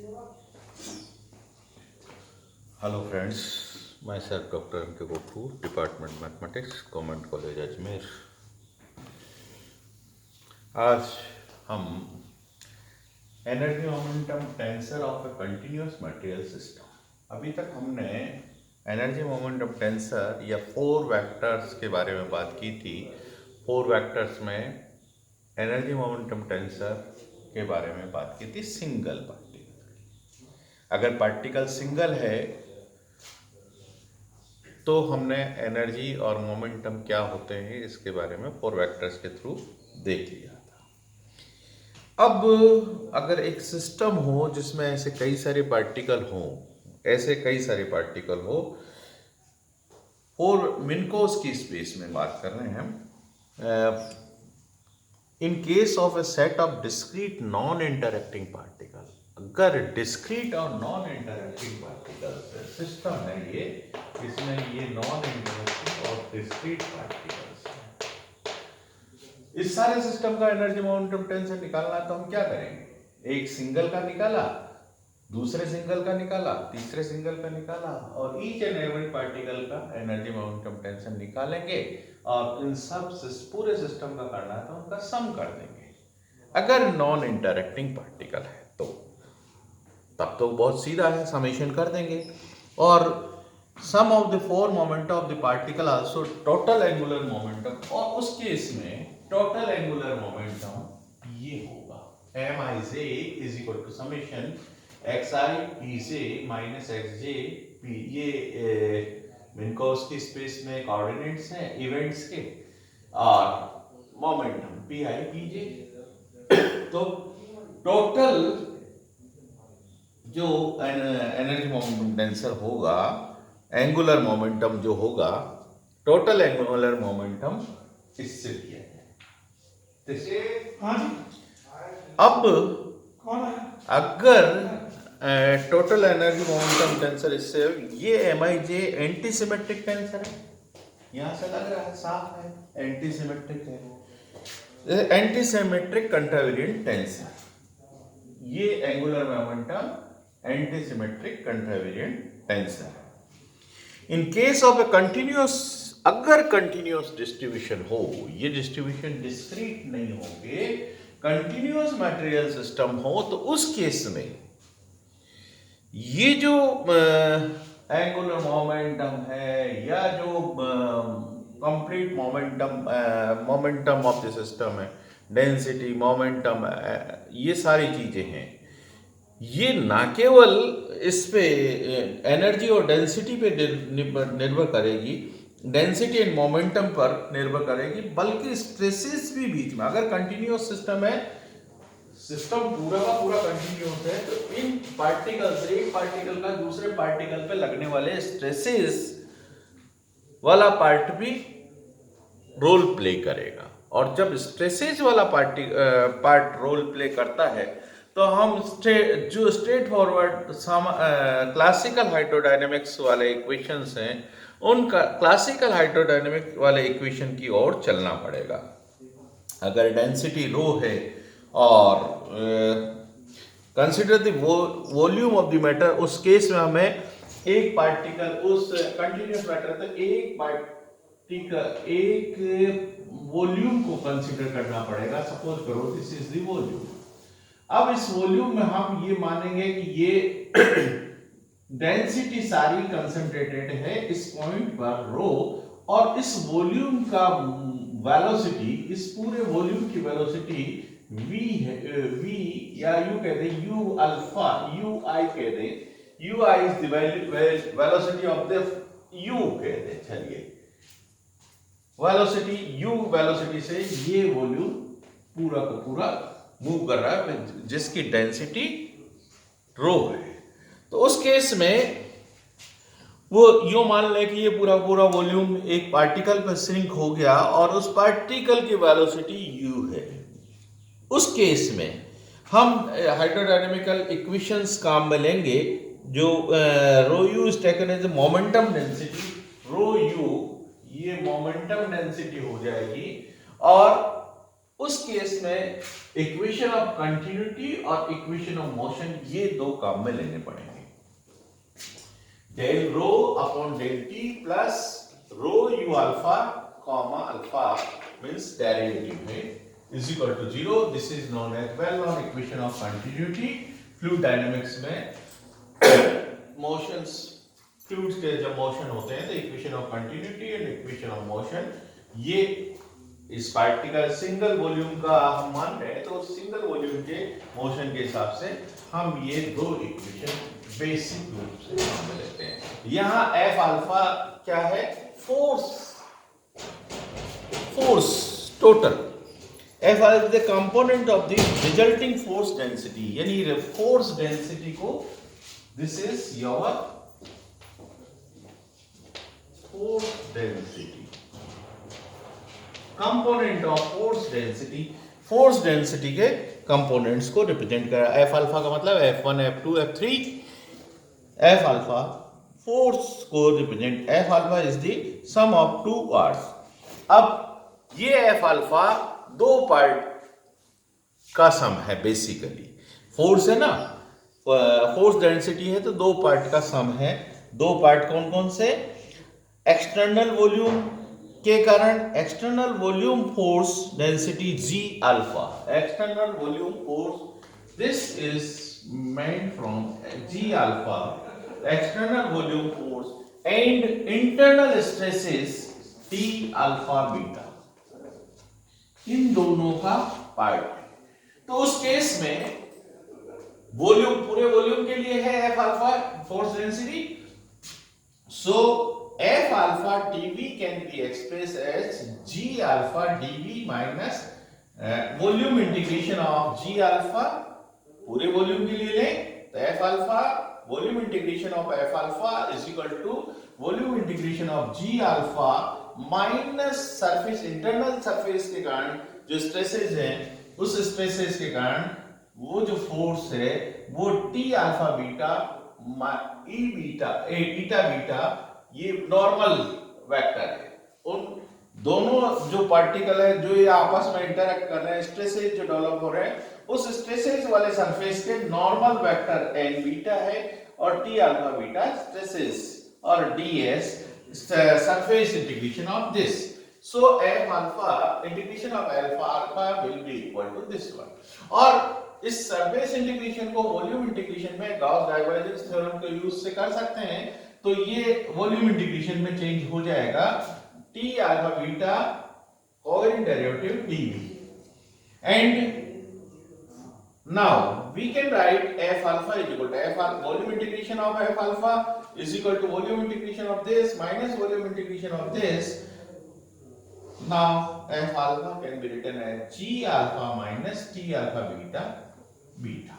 Hello friends, myself doctor M K Gopu, department mathematics, government college Ajmer. आज हम energy momentum tensor of a continuous material system. अभी तक हमने energy momentum tensor या four vectors के बारे में बात की थी। फोर वेक्टर्स में एनर्जी मोमेंटम टेंसर के बारे में बात की थी सिंगल पार्टिकल। अगर पार्टिकल सिंगल है तो हमने एनर्जी और मोमेंटम क्या होते हैं इसके बारे में फोर वेक्टर्स के थ्रू देख लिया था। अब अगर एक सिस्टम हो जिसमें ऐसे कई सारे पार्टिकल हो, और मिन्कोस की स्पेस में बात कर रहे हैं हम। इन case of A set of discrete non interacting particle, अगर डिस्क्रीट और नॉन इंटरएक्टिंग पार्टिकल सिस्टम है ये, इसमें ये नॉन इंटरएक्टिंग और डिस्क्रीट पार्टिकल्स हैं। इस सारे सिस्टम का एनर्जी मोमेंटम टेंसर निकालना तो हम क्या करेंगे? एक सिंगल का निकाला, दूसरे सिंगल का निकाला, तीसरे सिंगल का निकाला, और ईच एंड एवरी पार्टिकल का एनर्जी मोमेंटम टेंसर निकालेंगे और इन सब पूरे सिस्टम का करना है तो उनका सम कर देंगे। अगर नॉन इंटरएक्टिंग पार्टिकल है तो तब तो बहुत सीधा है, समेशन कर देंगे। और sum of the four momentum of the particle also total angular momentum, और उस केस में टोटल एंगुलर मोमेंटम ये होगा mij is equal to summation xi pj minus xj p। ये मिन्कोव्स्की स्पेस में कोऑर्डिनेट्स हैं इवेंट्स के, और मोमेंटम pi pj। तो टोटल जो एनर्जी मोमेंटम टेंसर होगा, एंगुलर मोमेंटम जो होगा, टोटल एंगुलर मोमेंटम इससे दिया जाए। अब अगर टोटल एनर्जी मोमेंटम टेंसर इससे, ये MIJ एंटी सिमेट्रिक टेंसर है, यहां से लग रहा है, साफ है, एंटी सिमेट्रिक है। एंटी सिमेट्रिक कंट्रावेरिएंट टेंसर, ये angular momentum anti symmetric contravariant tensor. In case of a continuous, अगर कंटिन्यूअस डिस्ट्रीब्यूशन हो, ये डिस्ट्रीब्यूशन डिस्क्रीट नहीं होंगे, कंटिन्यूअस मटेरियल सिस्टम हो, तो उस केस में ये जो एंगुलर मोमेंटम है या जो complete momentum of the system है, डेंसिटी, मोमेंटम, ये सारी चीजें हैं, ये ना केवल इस पे एनर्जी और डेंसिटी पे निर्भर करेगी, डेंसिटी एंड मोमेंटम पर निर्भर करेगी, बल्कि स्ट्रेसेस भी बीच में। अगर कंटिन्यूअस सिस्टम है, सिस्टम पूरा का पूरा कंटिन्यूअस है, तो इन पार्टिकल से, एक पार्टिकल का दूसरे पार्टिकल पे लगने वाले स्ट्रेसेस वाला पार्ट भी रोल प्ले करेगा। और जब स्ट्रेसेस वाला पार्ट रोल प्ले करता है तो हम जो स्ट्रेट फॉरवर्ड क्लासिकल हाइड्रोडायनेमिक्स वाले इक्वेशंस हैं, उनका क्लासिकल हाइड्रोडायनेमिक वाले इक्वेशन की ओर चलना पड़ेगा। अगर डेंसिटी रो है और consider the volume of the matter, उस केस में हमें एक पार्टिकल, उस कंटिन्यूअस मैटर तो एक पार्टिकल, एक वॉल्यूम को कंसिडर करना पड़ेगा। सपोज करो दिस इज द वॉल्यूम। अब इस वॉल्यूम में हम ये मानेंगे कि ये डेंसिटी सारी कंसंट्रेटेड है इस पॉइंट पर रो, और इस वॉल्यूम का वेलोसिटी, इस पूरे वॉल्यूम की वेलोसिटी v है, v या यू कहते हैं u अल्फा, ui कहते हैं, ui is the velocity of the u कहते हैं। चलिए, वेलोसिटी u, वेलोसिटी से ये वॉल्यूम पूरा का पूरा मूव कर रहा है जिसकी डेंसिटी रो है। तो उस केस में वो यूं मान ले कि ये पूरा पूरा वॉल्यूम एक पार्टिकल पर श्रिंक हो गया और उस पार्टिकल की वेलोसिटी u है। उस केस में हम हाइड्रोडायनेमिकल इक्वेशंस काम में लेंगे, जो rho U is taken as momentum density, rho U ये मोमेंटम डेंसिटी हो जाएगी, और उस केस में इक्वेशन ऑफ कंटिन्यूटी और इक्वेशन ऑफ मोशन ये दो काम में लेने पड़ेंगे। Del rho upon del T plus rho you alpha comma alpha means derivative है is equal to 0। This is known as well known equation of continuity. Fluid dynamics में motions, fluids के जब मोशन होते हैं तो equation of continuity and equation of motion, ये इस particle single volume का हम मान रहे हैं तो सिंगल वॉल्यूम के मोशन के हिसाब से हम ये दो इक्वेशन बेसिक रूप से मान लेते हैं। यहां एफ अल्फा क्या है? Force total. F is the component of the resulting force density, यानी फोर्स डेंसिटी को, this is your force density, component of force density. Force density के कंपोनेंट्स को रिप्रेजेंट कर रहा है। एफ अल्फा का मतलब F1 F2 F3। F alpha force को represent, F alpha is the sum of two parts. अब ये एफ अल्फा दो पार्ट का सम है बेसिकली। फोर्स है ना, फोर्स डेंसिटी है तो दो पार्ट का सम है। दो पार्ट कौन कौन से? एक्सटर्नल वॉल्यूम के कारण external volume force density G alpha, external volume force, this is meant from G alpha, external volume force and internal stresses T alpha beta, इन दोनों का पार्ट। तो उस केस में वॉल्यूम, पूरे वॉल्यूम के लिए है F alpha force density, so F alpha dV can be expressed as G alpha dV minus volume integration of G alpha, पूरे वॉल्यूम के लिए लें तो F alpha volume integration of F alpha is equal to volume integration of G alpha minus surface, internal surface के कारण जो stresses हैं, उस स्ट्रेसेस के कारण वो जो फोर्स है वो T alpha beta E beta eta beta, ये नॉर्मल वेक्टर है। उन दोनों जो पार्टिकल है जो ये आपस में इंटरेक्ट कर रहे हैं, स्ट्रेसेस जो डेवलप हो रहे हैं, उस स्ट्रेसेस वाले सरफेस के नॉर्मल वेक्टर एन बीटा है और टी अल्फा बीटा स्ट्रेसेस और ds surface integration of this. So F alpha integration of alpha will be equal to this one. और इस सरफेस इंटीग्रेशन को वॉल्यूम इंटीग्रेशन में Gauss divergence theorem के use से कर सकते हैं। तो ये वॉल्यूम इंटीग्रेशन में चेंज हो जाएगा T alpha beta covariant derivative dv, and now we can write f alpha is equal to f volume integration of f alpha is equal to volume integration of this minus volume integration of this. Now f alpha can be written as g alpha minus t alpha beta beta.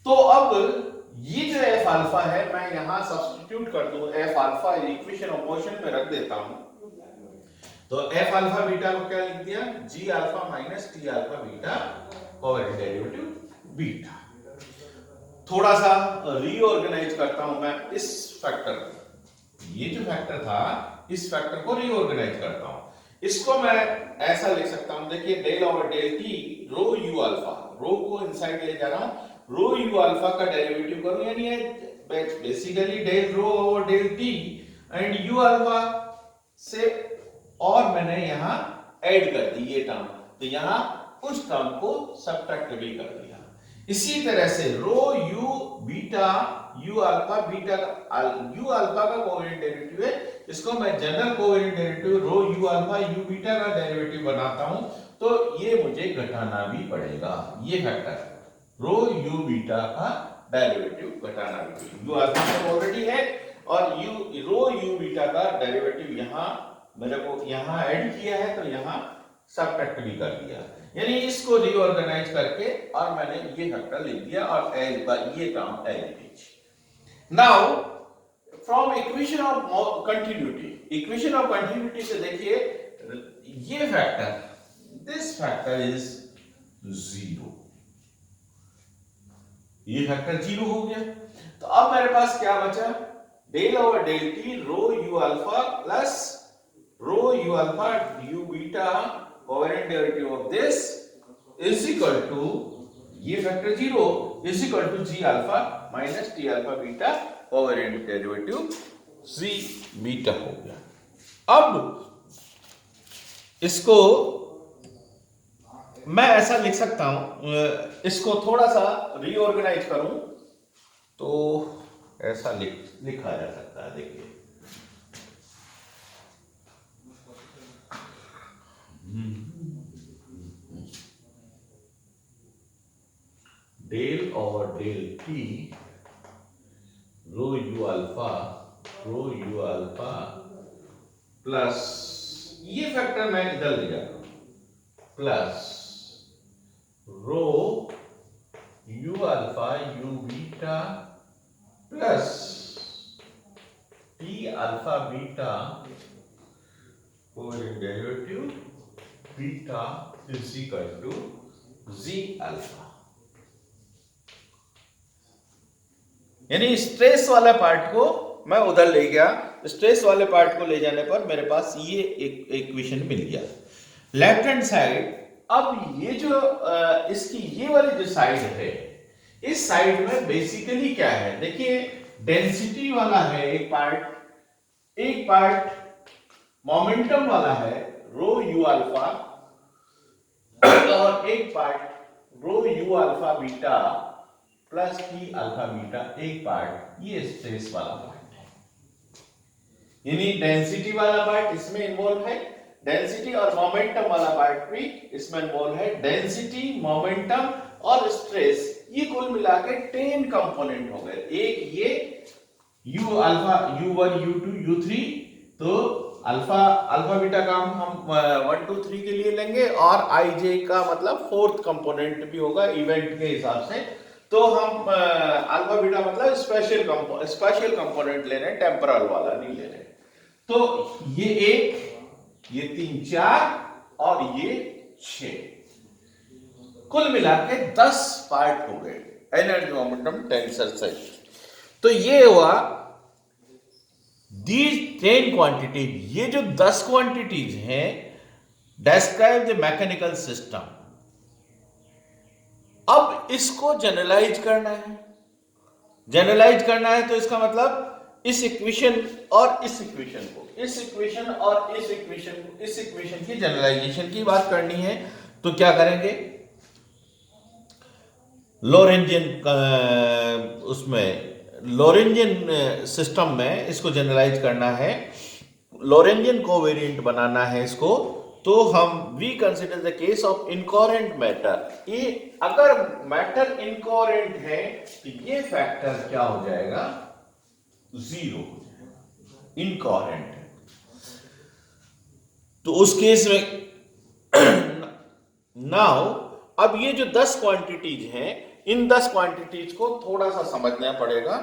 तो अब ये जो F alpha है मैं यहां substitute कर दूं, F alpha equation of motion में रख देता हूं, तो एफ अल्फा बीटा को क्या लिख दिया? G alpha minus T alpha beta covariant derivative beta. थोड़ा सा रीऑर्गेनाइज करता हूं मैं इस फैक्टर को, ये जो फैक्टर था इस फैक्टर को रीऑर्गेनाइज करता हूं। इसको मैं ऐसा लिख सकता हूं, देखिए del over del T rho you alpha, rho को इनसाइड ले जा रहा हूं, रो यू अल्फा का डेरिवेटिव करूं, यानी basically del rho over del T and U alpha से, और मैंने यहां ऐड कर दी ये टर्म, तो यहां उस टर्म को सब्ट्रैक्ट भी कर दिया। इसी तरह से rho U beta U alpha beta, U alpha का कोवेरिएंट डेरिवेटिव है, इसको मैं general covariant derivative rho you alpha you beta का डेरिवेटिव बनाता हूं, तो ये मुझे घटाना भी पड़ेगा। ये फैक्टर रो यू बीटा का डेरिवेटिव घटाना भी, यू अल्फा तो ऑलरेडी है और यू रो यू बीटा का डेरिवेटिव यहां मेरे को यहां ऐड किया है, तो यहां सब्ट्रैक्ट भी कर दिया, यानी इसको रीऑर्गेनाइज करके और मैंने ये फैक्टर लिख दिया और एज बाय ये term as it is. Now from equation of continuity, equation of continuity से देखिए ये फैक्टर, दिस फैक्टर इज 0, ये फैक्टर 0 हो गया। तो अब मेरे पास क्या बचा? Del over del T rho you alpha plus rho you alpha you beta covariant derivative of this is equal to ये factor 0 is equal to G alpha minus T alpha beta covariant derivative G beta हो गया। अब इसको मैं ऐसा लिख सकता हूं, इसको थोड़ा सा रीऑर्गेनाइज करूं तो ऐसा लिखा जा सकता है। देखिए del over del T rho you alpha plus ये फैक्टर मैं इधर ले जाता हूं plus rho you alpha you beta plus T alpha beta covariant derivative beta is equal to G alpha. यानी स्ट्रेस वाला पार्ट को मैं उधर ले गया, स्ट्रेस वाले पार्ट को ले जाने पर मेरे पास ये एक इक्वेशन मिल गया लेफ्ट हैंड साइड। अब ये जो इसकी ये वाली जो साइड है, इस साइड में बेसिकली क्या है, देखिए डेंसिटी वाला है एक पार्ट मोमेंटम वाला है रो यू अल्फा और एक part rho you alpha beta plus T alpha beta, एक पार्ट ये स्ट्रेस वाला पार्ट है। यानी डेंसिटी वाला पार्ट इसमें इन्वॉल्व है, डेंसिटी और मोमेंटम वाला पार्ट भी इसमें इन्वॉल्व है। डेंसिटी, मोमेंटम और स्ट्रेस ये कुल मिला के 10 कंपोनेंट हो गए। एक ये u alpha u1 u2 u3, तो अल्फा बीटा का हम 1 2 3 के लिए लेंगे और ij का मतलब फोर्थ कंपोनेंट भी होगा इवेंट के हिसाब से। तो हम अल्फा बीटा मतलब स्पेशल कंपोनेंट ले रहे हैं, टेम्परल वाला नहीं ले रहे। तो ये 1, ये 3 4 और ये 6, कुल मिला के 10 पार्ट हो गए एनर्जी मोमेंटम टेंसर से। तो ये हुआ these 10 क्वांटिटीज, ये जो 10 क्वांटिटीज हैं डिस्क्राइब द मैकेनिकल सिस्टम। अब इसको जनरलाइज करना है, तो इसका मतलब इस इक्वेशन और इस इक्वेशन को, इस इक्वेशन और इस इक्वेशन की जनरलाइजेशन की बात करनी है। तो क्या करेंगे, लोरेंजियन सिस्टम में इसको जनरलाइज करना है, लोरेंजियन कोवेरिएंट बनाना है इसको। तो हम we consider the case of incoherent matter. ये अगर मैटर इनकोहेरेंट है तो ये फैक्टर क्या हो जाएगा, 0 हो जाएगा, इनकोहेरेंट है। तो उस केस में नाउ अब ये जो 10 क्वांटिटीज हैं, इन 10 क्वांटिटीज को थोड़ा सा समझना पड़ेगा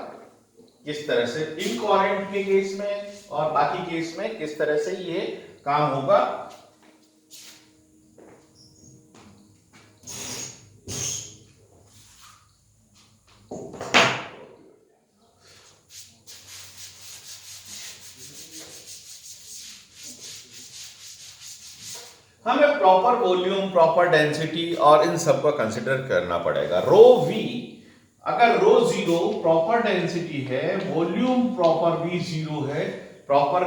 किस तरह से इनकोहेरेंट के केस में और बाकी केस में किस तरह से ये काम होगा। हमें प्रॉपर वॉल्यूम, प्रॉपर डेंसिटी और इन सब का कंसिडर करना पड़ेगा। रो वी, अगर रो 0 प्रॉपर डेंसिटी है, वॉल्यूम प्रॉपर भी 0 है, प्रॉपर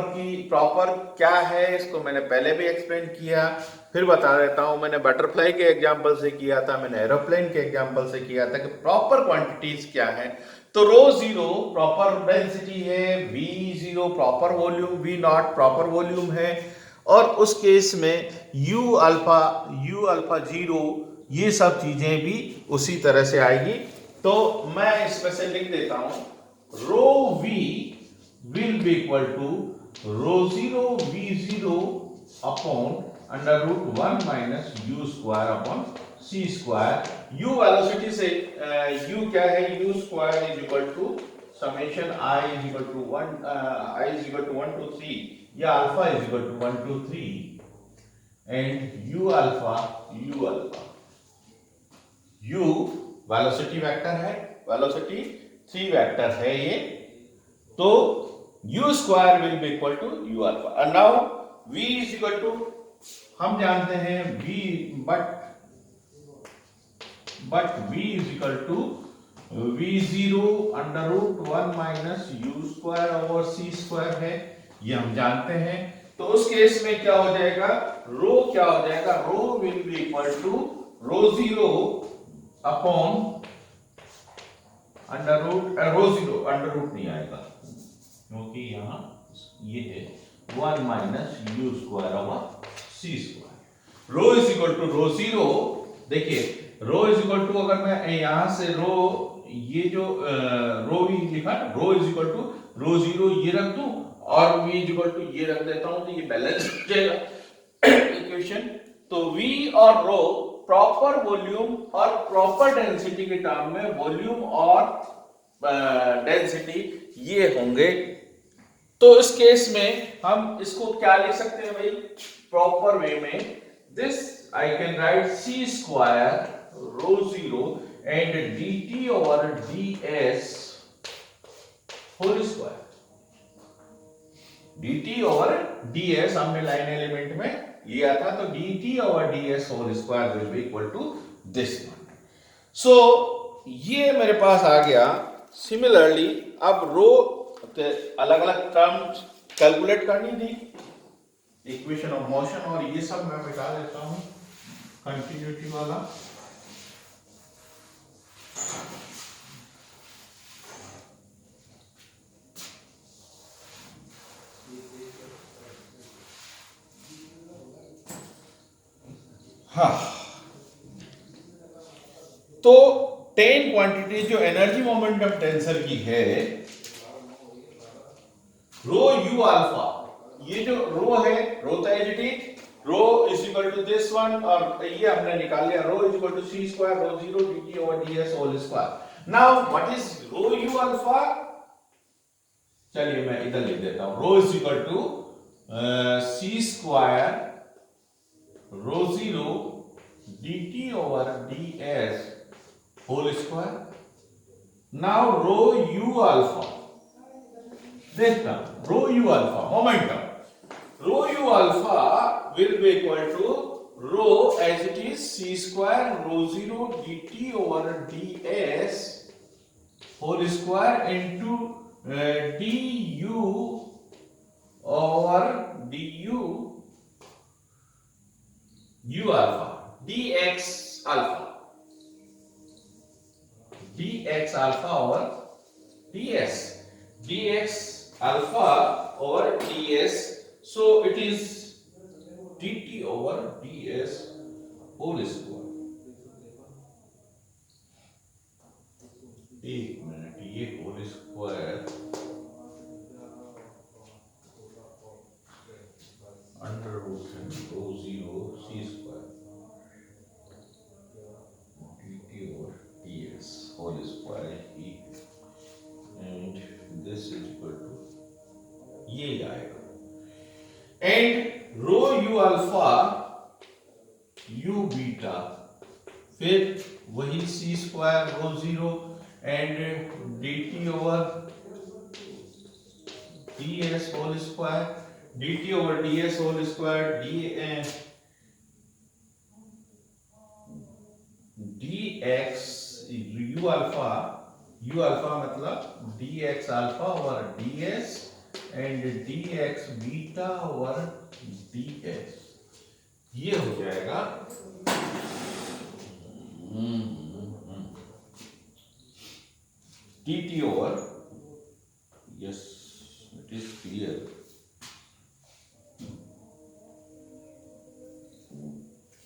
क्या है इसको मैंने पहले भी एक्सप्लेन किया, फिर बता देता हूं। मैंने बटरफ्लाई के एग्जांपल से किया था, मैंने एरोप्लेन के एग्जांपल से किया था कि प्रॉपर क्वांटिटीज क्या है। तो रो 0 प्रॉपर डेंसिटी है, v0 proper volume, v0 proper volume है, और उस केस में u अल्फा 0 ये सब चीजें भी उसी तरह से आएगी। तो मैं इसमें से लिख देता हूं, rho v will be equal to rho 0 v0 upon under root 1 minus u square upon c square. u velocity से u क्या है, u square is equal to summation i is equal to 1 to 3 या alpha is equal to 1 to 3 and u alpha u velocity vector है, velocity 3 vector है ये। तो u square will be equal to u alpha. And now v is equal to हम जानते हैं v but v is equal to v0 under root 1 minus u square over c square है, ये हम जानते हैं। तो उस केस में क्या हो जाएगा, रो क्या हो जाएगा, rho will be equal to rho zero upon under root, rho zero under root नहीं आएगा क्योंकि यहां ये है 1 minus U square over C square. Rho is equal to rho zero, देखिए रो इज इक्वल टू, अगर मैं यहां से रो, ये जो रो भी लिखा, rho is equal to rho zero ये रख दूं और v इज इक्वल टू ये रख देता हूं, तो ये बैलेंस हो जाएगा इक्वेशन। तो v और रो प्रॉपर वॉल्यूम और प्रॉपर डेंसिटी के टर्म में वॉल्यूम और डेंसिटी ये होंगे। तो इस केस में हम इसको क्या लिख सकते हैं भाई, प्रॉपर वे में, this I can write c square rho zero and dt over ds whole square. dt over ds हमने लाइन एलिमेंट में लिया था, तो dt over ds whole square will be equal to this one. So ये मेरे पास आ गया। Similarly अब रो अलग अलग टर्म्स कैलकुलेट करनी थी, इक्वेशन ऑफ मोशन, और ये सब मैं मिटा देता हूं कंटिन्यूटी वाला। हाँ, तो 10 क्वांटिटी जो एनर्जी मोमेंटम टेंसर की है, रो यू अल्फा, ये जो रो है, रो था it is rho is equal to this one, और ये हमने निकाल लिया, rho is equal to C square rho zero dt over ds whole square. Now what is rho you alpha, चलिए मैं इधर लिख देता हूं, rho is equal to C square rho zero dt over ds whole square. Now rho u alpha, this term rho u alpha momentum, rho u alpha will be equal to rho as it is c square rho zero dt over ds whole square into du over du u alpha dx alpha over dx alpha over ds, so it is dt over ds whole square। एक minute, ये whole square under root rho zero C square dt over ds whole square e and this is equal to ये आएगा, and rho u alpha u beta, फिर वही c square rho zero and dt over ds whole square dt over ds whole square dx u alpha मतलब dx alpha over ds and dx beta over ds, ये हो जाएगा dt over, yes it is clear,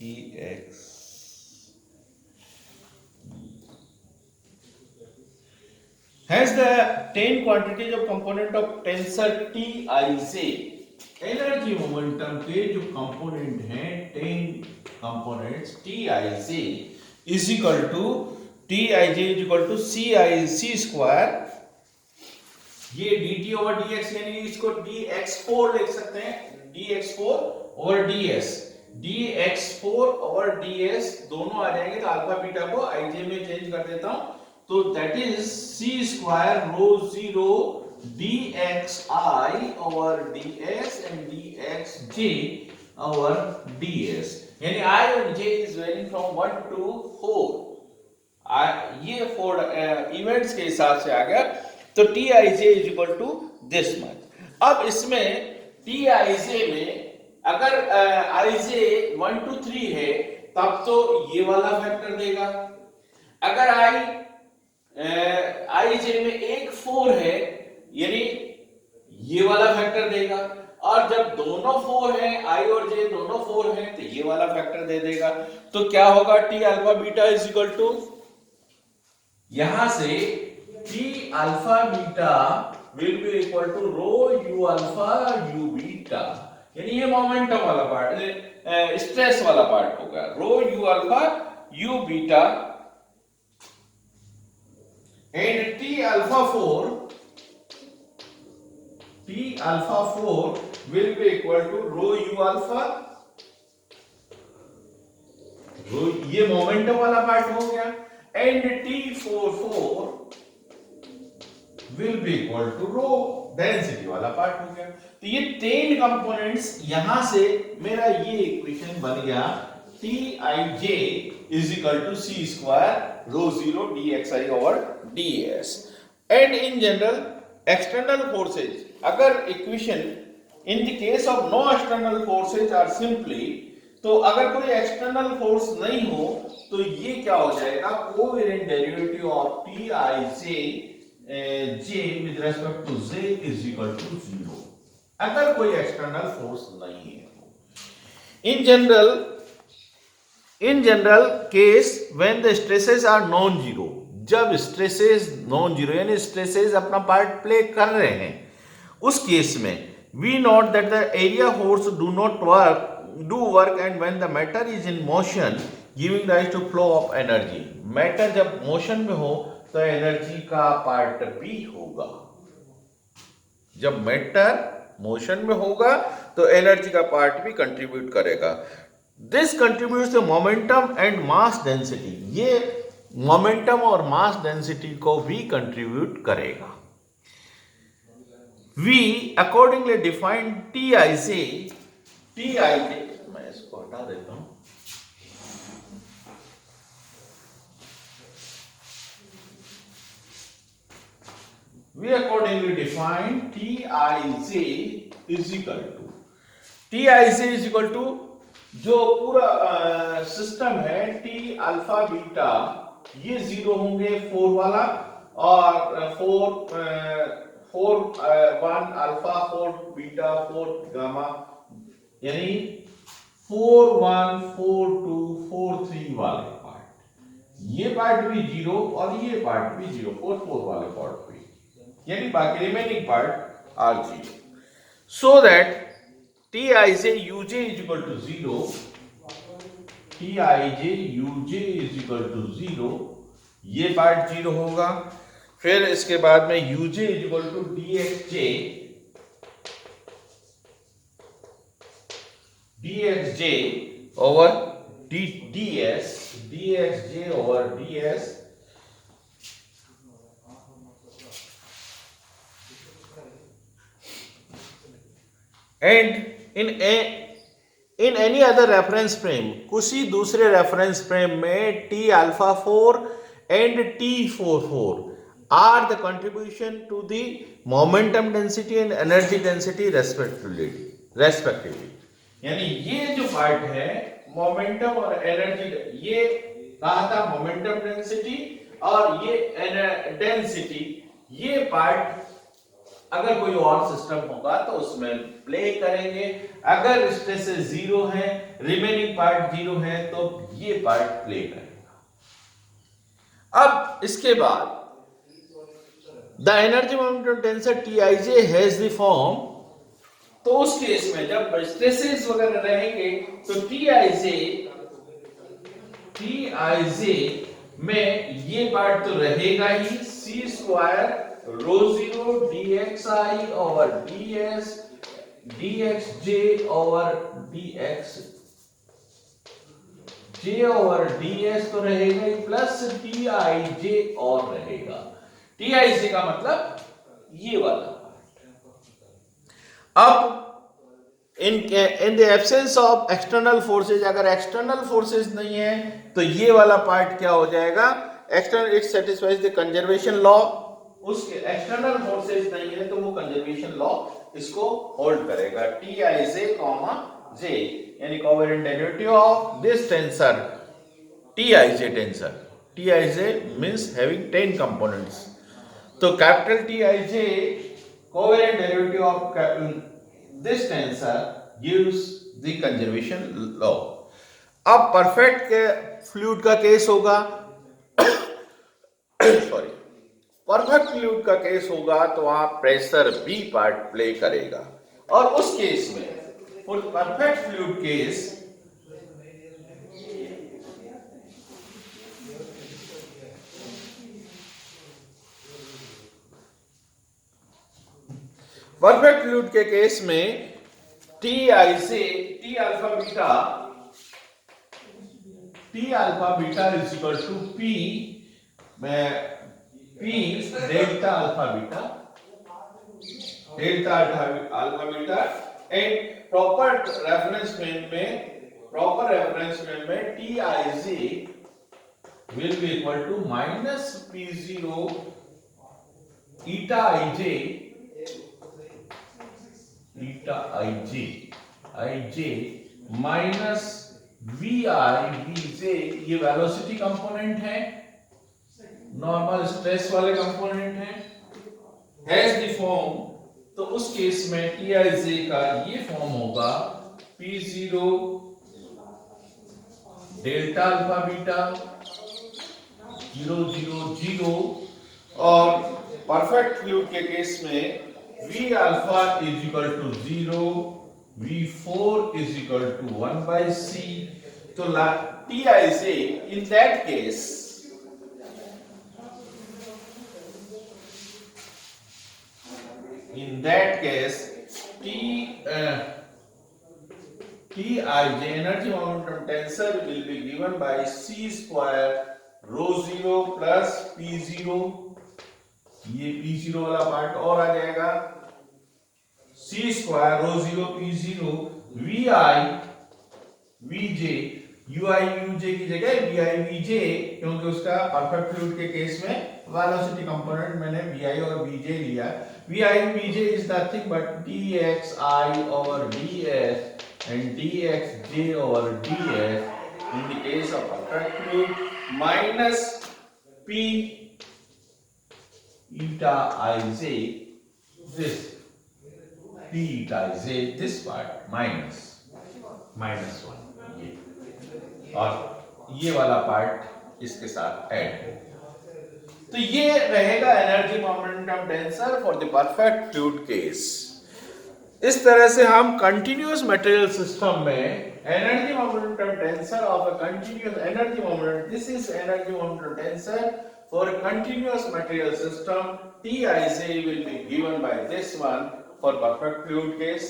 dx has the 10 quantities of component of tensor Tij, energy momentum के जो component हैं 10 components Tij is equal to Tij is equal to C square, ये dt over dx, यानी इसको dx4 लिख सकते हैं, dx4 over ds, dx4 over ds दोनों आ जाएंगे, तो अल्फा बीटा को ij में चेंज कर देता हूं, तो that is c square rho zero dxi over ds and dxj over ds, यानी I और J is varying from 1 to 4। ये 4 इवेंट्स के हिसाब से आ गया, तो t I j is equal to this much. अब इसमें टी आई जे में अगर आई जे 1 to 3 है तब तो ये वाला फैक्टर देगा, अगर आई जे में एक 4 है यानी ये वाला फैक्टर देगा, और जब दोनों 4 हैं, आई और जे दोनों 4 हैं, तो ये वाला फैक्टर दे देगा। तो क्या होगा, T alpha beta is equal to, यहां से T alpha beta will be equal to rho you alpha you beta, यानी ये मोमेंटम वाला पार्ट, स्ट्रेस वाला पार्ट होगा, rho you alpha you beta, and T alpha 4 will be equal to rho u alpha, ये momentum वाला part हो गया, and T44 will be equal to rho density वाला पार्ट हो गया। तो ये 3 कंपोनेंट्स, यहां से मेरा ये इक्वेशन बन गया Tij is equal to c square rho 0 dxi over ds। And in general external forces, अगर equation in the case of no external forces are simply, तो अगर कोई एक्सटर्नल फोर्स नहीं हो तो ये क्या हो जाएगा, covariant derivative of t I j with respect to j is equal to 0, अगर कोई एक्सटर्नल फोर्स नहीं है। In general case when the stresses are non zero, जब स्ट्रेसेस नॉन जीरो यानी स्ट्रेसेस अपना पार्ट प्ले कर रहे हैं, उस केस में we note that the area force do work and when the matter is in motion giving rise to flow of energy. Matter जब motion में हो तो एनर्जी का पार्ट भी होगा, जब मैटर मोशन में होगा तो एनर्जी का पार्ट भी कंट्रीब्यूट करेगा। This contributes to momentum and mass density, ये मोमेंटम और मास डेंसिटी को भी कंट्रीब्यूट करेगा। We accordingly define T I J, मैं इसको हटा देता हूं, we accordingly define Tij is equal to जो पूरा सिस्टम है टी अल्फा बीटा, ये 0 होंगे 4 वाला, और 4 1 अल्फा 4 बीटा 4 गामा, यानी 4 1 4 2 4 3 वाले पार्ट, ये पार्ट भी 0 और ये पार्ट भी 0, 4 4 वाले पार्ट भी, यानी बाकी remaining part are 0, so that Tij uj is equal to 0, Tij uj is equal to 0, ये पार्ट 0 होगा। फिर इसके बाद में uj is equal to dxj over dxj over ds, and in any other reference frame, किसी दूसरे reference frame में T alpha 4 and T44 are the contribution to the momentum density and energy density respectively। यानी ये जो part है momentum और energy, ये कहा था मोमेंटम डेंसिटी और ये डेंसिटी, ये पार्ट अगर कोई और सिस्टम होगा तो उसमें प्ले करेंगे, अगर स्ट्रेसेस 0 है, रिमेनिंग पार्ट 0 है, तो ये पार्ट प्ले करेगा। अब इसके बाद the energy momentum tensor Tij has the form, तो उस केस में जब स्ट्रेसेस वगैरह रहेंगे तो Tij में ये पार्ट तो रहेगा ही, c स्क्वायर रो 0 dxi over ds dxj over j over ds तो रहेगा ही, प्लस Tij और रहेगा। Tij का मतलब ये वाला पार्ट। अब in the absence of external forces, अगर एक्सटर्नल फोर्सेज नहीं है तो ये वाला पार्ट क्या हो जाएगा, external it satisfies the conservation law, उसके एक्सटर्नल फोर्सेज नहीं है तो वो कंजर्वेशन लॉ इसको होल्ड करेगा। टी आई जे कॉमा जे यानी covalent derivative of this tensor T I J tensor, T I J means having 10 components, तो capital T I J covalent derivative of this tensor gives the conservation law। अब perfect के fluid का case होगा sorry, perfect fluid का case होगा तो वहां pressure भी पार्ट प्ले करेगा, और उस केस में for perfect fluid case perfect fluid के केस में टी आई से T alpha beta is equal to P delta alpha beta and proper reference frame में T I J will be equal to minus P zero eta I J minus V J, ये velocity component है, normal stress वाले component है, has the form, तो उस case में T आई जे का ये फॉर्म होगा P zero delta alpha beta 0 0 0, और परफेक्ट फ्लूइड के केस में V alpha is equal to 0, V4 is equal to 1 by C, तो T I say in that case T I j energy momentum tensor will be given by C square rho 0 plus P 0, ये P0 वाला part और आ जाएगा, C square रो 0 P0 VI VJ UI UJ की जगह VI VJ, क्योंकि उसका perfect fluid के case में वेलोसिटी कंपोनेंट मैंने VI और VJ लिया। VI VJ is nothing but dxi over ds and dxj over ds in the case of perfect fluid minus P eta ij this p eta ij this part minus 1, ये और ये वाला part इसके साथ add हो, तो ये रहेगा energy momentum tensor for the perfect fluid case. इस तरह से हम कंटिन्यूअस मटेरियल सिस्टम में energy momentum tensor of a continuous energy moment, this is energy momentum tensor for a continuous material system, Tij will be given by this one for perfect fluid case.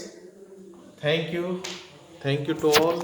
Thank you to all.